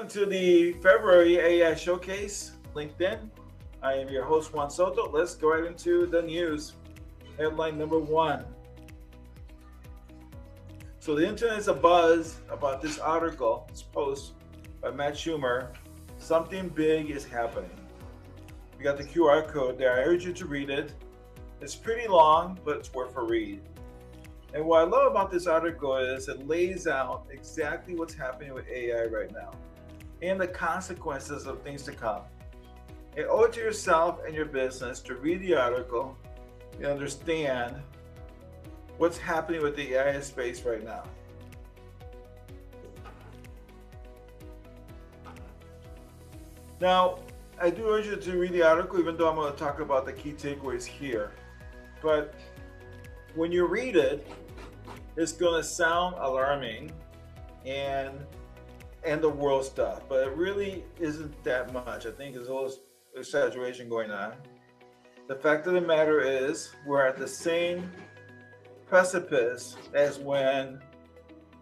Welcome to the February AI Showcase, LinkedIn. I am your host, Juan Soto. Let's go right into the news. Headline number one. So the internet is abuzz about this article, this post by Matt Schumer. Something big is happening. We got the QR code there. I urge you to read it. It's pretty long, but it's worth a read. And what I love about this article is it lays out exactly what's happening with AI right now and the consequences of things to come. And owe it to yourself and your business to read the article and understand what's happening with the AI space right now. Now, I do urge you to read the article, even though I'm going to talk about the key takeaways here. But when you read it, it's going to sound alarming and the world stuff, but it really isn't that much. I think there's a little exaggeration going on. The fact of the matter is we're at the same precipice as when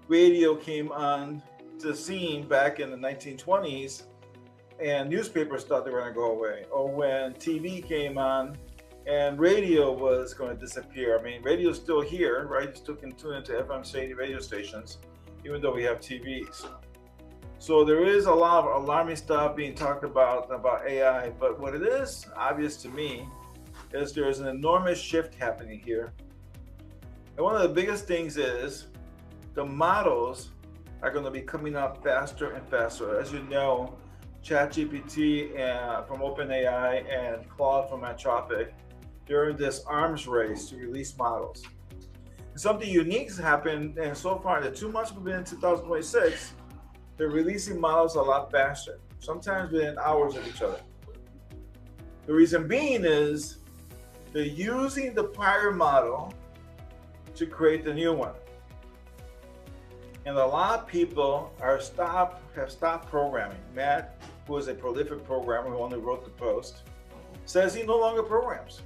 radio came on the scene back in the 1920s and newspapers thought they were going to go away, or when TV came on and radio was going to disappear. I mean, radio's still here, right? You still can tune into FM shady radio stations, even though we have TVs. So there is a lot of alarming stuff being talked about AI, but what it is obvious to me is there's an enormous shift happening here. And one of the biggest things is the models are going to be coming up faster and faster. As you know, ChatGPT from OpenAI and Claude from Anthropic, they're in this arms race to release models. And something unique has happened, and so far, the 2 months we've been in 2026, they're releasing models a lot faster, sometimes within hours of each other. The reason being is they're using the prior model to create the new one. And a lot of people have stopped programming. Matt, who is a prolific programmer who only wrote the post, says he no longer programs.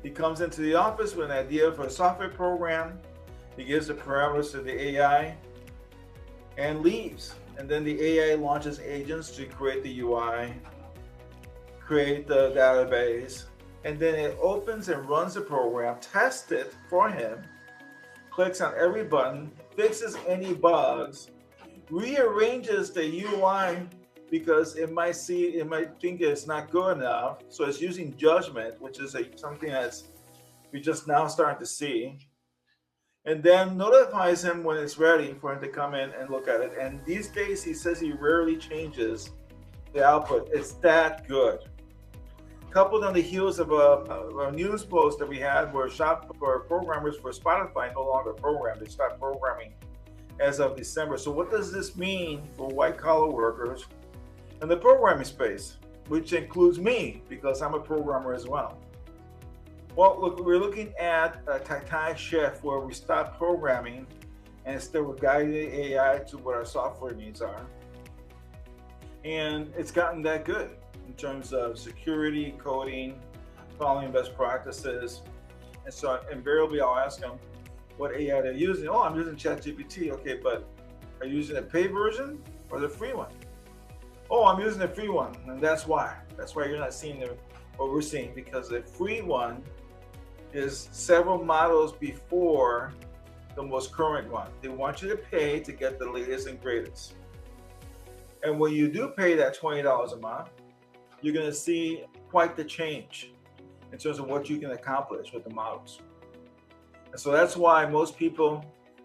He comes into the office with an idea for a software program. He gives the parameters to the AI and leaves. And then the AI launches agents to create the UI, create the database, and then it opens and runs the program, tests it for him, clicks on every button, fixes any bugs, rearranges the UI because it might think it's not good enough. So it's using judgment, which is something that's we just now starting to see. And then notifies him when it's ready for him to come in and look at it. And these days, he says he rarely changes the output. It's that good. Coupled on the heels of a news post that we had where programmers for Spotify no longer program. They stopped programming as of December. So what does this mean for white-collar workers in the programming space, which includes me, because I'm a programmer as well? Well, look, we're looking at a tectonic shift where we stop programming and instead we're guiding the AI to what our software needs are. And it's gotten that good in terms of security, coding, following best practices. And so invariably I'll ask them what AI they're using. Oh, I'm using ChatGPT. Okay, but are you using the paid version or the free one? Oh, I'm using the free one, and that's why. That's why you're not seeing what we're seeing, because the free one is several models before the most current one. They want you to pay to get the latest and greatest. And when you do pay that $20 a month, you're going to see quite the change in terms of what you can accomplish with the models. And so that's why most people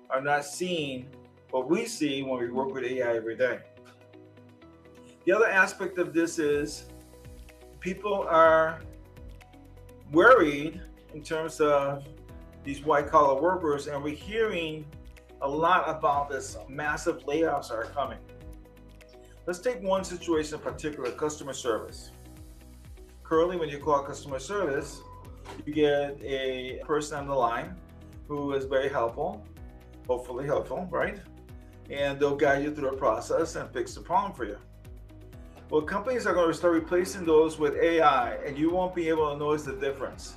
are not seeing what we see when we work with AI every day. The other aspect of this is people are worried in terms of these white-collar workers, and we're hearing a lot about this massive layoffs are coming. Let's take one situation in particular, customer service. Currently, when you call customer service, you get a person on the line who is very helpful, hopefully helpful, right? And they'll guide you through the process and fix the problem for you. Well, companies are going to start replacing those with AI, and you won't be able to notice the difference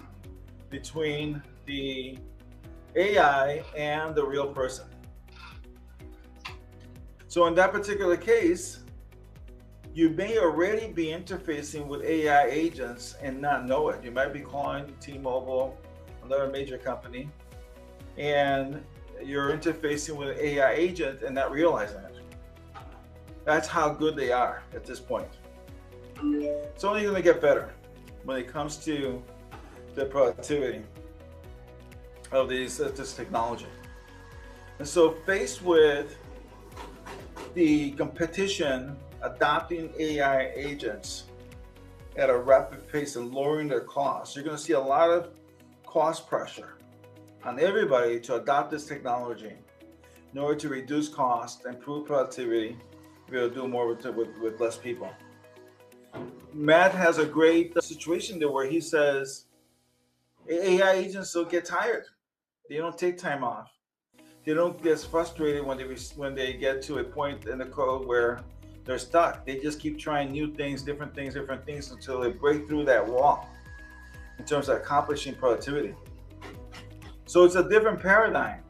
between the AI and the real person. So in that particular case, You may already be interfacing with AI agents and not know it. You might be calling T-Mobile, another major company, and you're interfacing with an AI agent and not realizing it. That's how good they are at this point. It's only going to get better when it comes to the productivity of this technology. And so, faced with the competition adopting AI agents at a rapid pace and lowering their costs, you're going to see a lot of cost pressure on everybody to adopt this technology in order to reduce costs, improve productivity, be able to do more with less people. Matt has a great situation there where he says AI agents don't get tired. They don't take time off. They don't get frustrated when they get to a point in the code where they're stuck. They just keep trying new things, different things until they break through that wall in terms of accomplishing productivity. So it's a different paradigm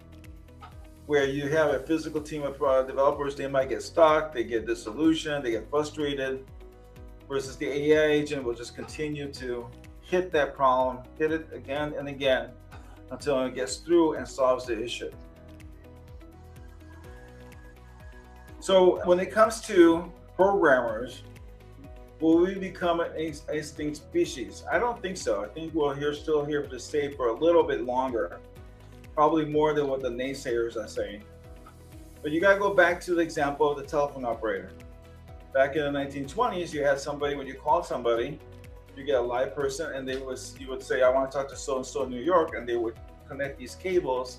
where you have a physical team of developers. They might get stuck, they get disillusioned, they get frustrated, versus the AI agent will just continue to hit that problem, hit it again and again until it gets through and solves the issue. So when it comes to programmers, will we become an extinct species? I don't think so. I think we're still here to stay for a little bit longer, probably more than what the naysayers are saying. But you got to go back to the example of the telephone operator. Back in the 1920s, you had somebody, when you called somebody, you get a live person, and you would say, I want to talk to so-and-so in New York, and they would connect these cables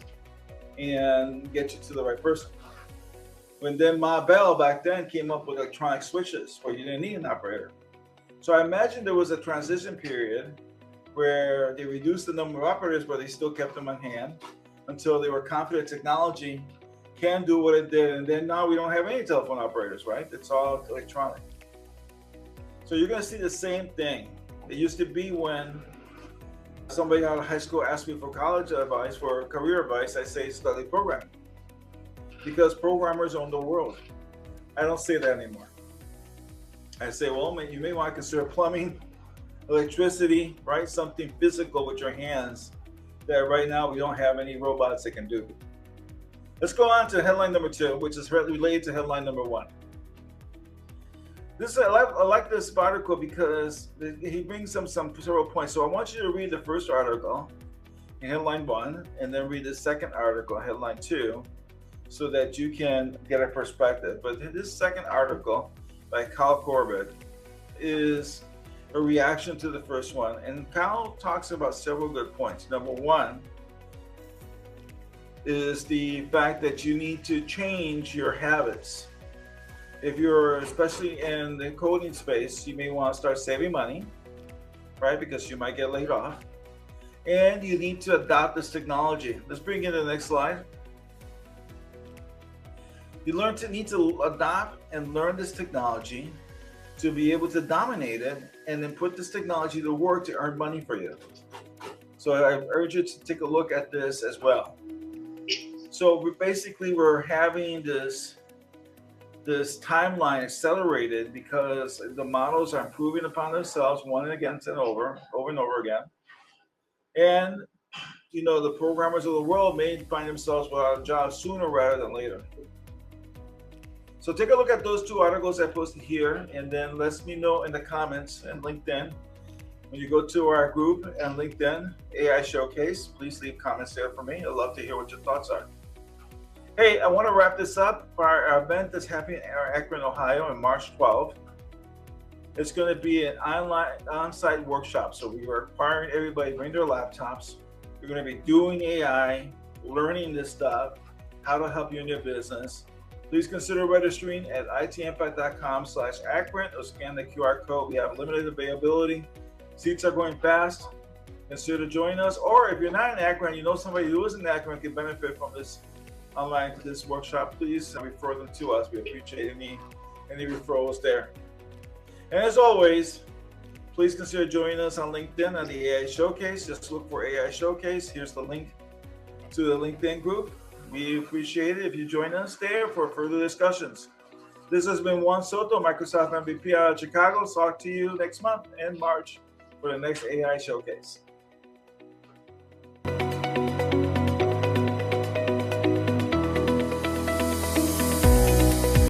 and get you to the right person. When then Ma Bell back then came up with electronic switches where you didn't need an operator. So I imagine there was a transition period where they reduced the number of operators, but they still kept them on hand until they were confident technology can do what it did. And then now we don't have any telephone operators, right? It's all electronic. So you're going to see the same thing. It used to be when somebody out of high school asked me for college advice, for career advice, I say study programming, because programmers own the world. I don't say that anymore. I say, well, you may want to consider plumbing, electricity, right? Something physical with your hands that right now we don't have any robots that can do. Let's go on to headline number 2, which is related to headline number 1. I like this article because he brings some several points. So I want you to read the first article in headline 1, and then read the second article, headline 2, so that you can get a perspective. But this second article by Corbit is a reaction to the first one. And Kyle talks about several good points. Number 1 is the fact that you need to change your habits. If you're, especially in the coding space, you may want to start saving money, right? Because you might get laid off. And you need to adopt this technology. Let's bring in the next slide. You need to adopt and learn this technology to be able to dominate it and then put this technology to work to earn money for you. So I urge you to take a look at this as well. So we're having this timeline accelerated because the models are improving upon themselves one and again and over and over again. And the programmers of the world may find themselves without a job sooner rather than later. So take a look at those 2 articles I posted here, and then let me know in the comments and LinkedIn. When you go to our group and LinkedIn, AI Showcase, please leave comments there for me. I'd love to hear what your thoughts are. Hey, I want to wrap this up. Our event that's happening in Akron, Ohio on March 12th. It's going to be an on-site workshop. So we are requiring everybody to bring their laptops. We're going to be doing AI, learning this stuff, how to help you in your business. Please consider registering at itimpact.com/Akron or scan the QR code. We have limited availability. Seats are going fast. Consider joining us. Or if you're not in Akron, you know somebody who is in Akron can benefit from this workshop, please refer them to us. We appreciate any referrals there. And as always, please consider joining us on LinkedIn on the AI Showcase. Just look for AI Showcase. Here's the link to the LinkedIn group. We appreciate it if you join us there for further discussions. This has been Juan Soto, Microsoft MVP out of Chicago. Talk to you next month in March for the next AI showcase.